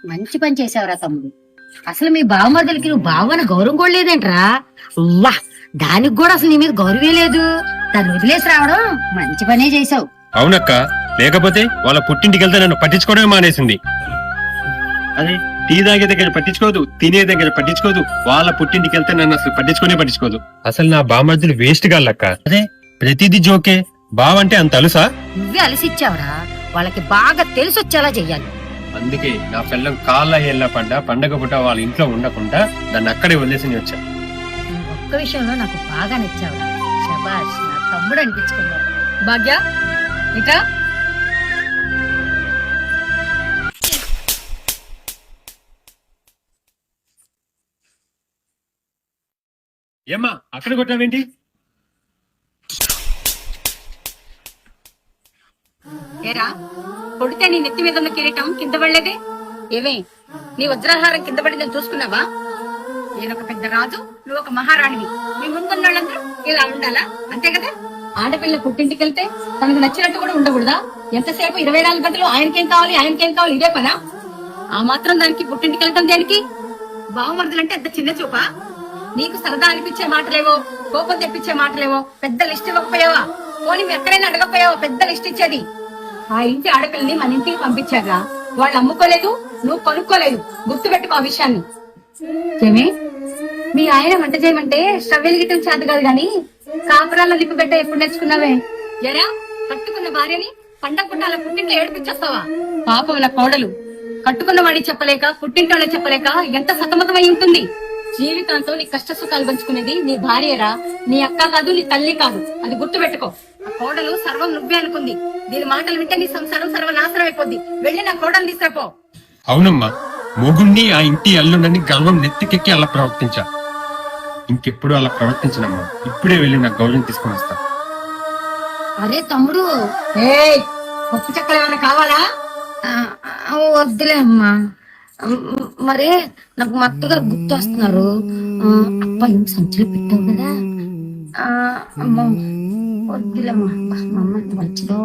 మంచి పని చేసావురా తమ్ముడు. అసలు మీ బావమర్దలకి నువ్వు బావని గౌరవం కూడా లేదేంట్రా? వా, దానికి కూడా అసలు నీ మీద గౌరవే లేదు. దాన్ని వదిలేసి రావడం మంచి పనే చేసావు. అవునక్క, లేకపోతే వాళ్ళ పుట్టింటికి వెళ్తే నన్ను పట్టించుకోవడమే మానేసింది. అదే టీ తాగే దగ్గర పట్టించుకోదు, తినే దగ్గర పట్టించుకోదు, వాళ్ళ పుట్టింటికి వెళ్తే నన్ను అసలు పట్టించుకోదు. అసలు నా బామర్దులు వేస్ట్ గాళ్ళక్క. అదే ప్రతిదీ జోకే. బావంటే అంత అలుసా? నువ్వే అలసిచ్చావురా. వాళ్ళకి బాగా తెలిసొచ్చేలా చెయ్యాలి. అందుకే నా పిల్లం కాళ్ళ ఏళ్ళ పడ్డా పండగ పుట్ట వాళ్ళ ఇంట్లో ఉండకుండా దాన్ని అక్కడే వదిలేసి వచ్చా. ఒక్క విషయంలో నాకు బాగా నచ్చావురా. శబాష్, నా తమ్ముడు అనిపించుకున్నావు. భాగ్య ఇట్రా. ఏమ్మా అక్కడ కొట్టావేంటి? ఏరా, కొడితే నీ నెత్తి మీద ఉన్న కిరీటం కింద పడలేదే? ఏమే, నీ వజ్రాహారం కింద పడిందని చూసుకున్నావా? నేనొక పెద్ద రాజు, నువ్వు ఒక మహారాణివి. మీ ముందున్న వాళ్ళందరూ ఇలా ఉండాలా? అంతే కదా? ఆడపిల్ల పుట్టింటికి వెళ్తే తనకు నచ్చినట్టు కూడా ఉండకూడదా? ఎంతసేపు 24 గంటలు ఆయనకేం కావాలి ఇదే పనా? ఆ మాత్రం దానికి పుట్టింటికి వెళ్ళటం దేనికి? బావమరుదులంటే అంత చిన్న చూపా? నీకు సరదా అనిపించే మాటలేవో, కోపం తెప్పించే మాటలేవో పెద్ద లిస్ట్ ఇవ్వకపోయావా? పోనీ ఎక్కడైనా అడగకపోయావా పెద్ద లిస్ట్ ఇచ్చేది? ఆ ఇంటి ఆడపిల్లని మన ఇంటికి పంపించారా? వాళ్ళు అమ్ముకోలేదు, నువ్వు కొనుక్కోలేదు. గుర్తుపెట్టుకో ఆ విషయాన్ని. ఏమే, మీ ఆయన వంట చేయమంటే స్టవ్ వెలిగిటం చేత కాదు గాని కాపురాల్లో లిప్పు పెట్ట ఎప్పుడు నేర్చుకున్నావే? ఎరా, కట్టుకున్న భార్యని పండగ పుట్టాల పుట్టింట్లో ఏడిపించేస్తావా? పాపం నా కోడలు కట్టుకున్న వాడిని చెప్పలేక పుట్టింటోళ్ళని చెప్పలేక ఎంత సతమతమై ఉంటుంది. జీవితాంతో నీ కష్ట సుఖాలు పంచుకునేది నీ భార్యరా, నీ అక్క కాదు, నీ తల్లి కాదు. అది గుర్తుపెట్టుకో. ఆ కోడలు సర్వం నువ్వే అనుకుంది. దీని మాటలు వింటే నీ సంసారం సర్వనాశనం అయిపోద్ది. వెళ్ళి నా కోడలు తీసుకురాపో. అవునమ్మా, మొగుణ్ణి ఆ ఇంటి అల్లుండని గర్వం నెత్తికెక్కి అలా ప్రవర్తించా. ఇంకెప్పుడు అలా ప్రవర్తించనమ్మా. ఇప్పుడే వెళ్ళి నా గౌరవం తీసుకుని వస్తా. అరే తమ్ముడు, పప్పు చెక్కలు ఏమైనా కావాలా? వద్దులే అమ్మా. మరే నాకు మా అత్తగారు గుర్తు వస్తున్నారు. అబ్బాయి సంచులు పెట్టావు కదా. వద్దులేమ్మా, మా అమ్మ మంచిదో.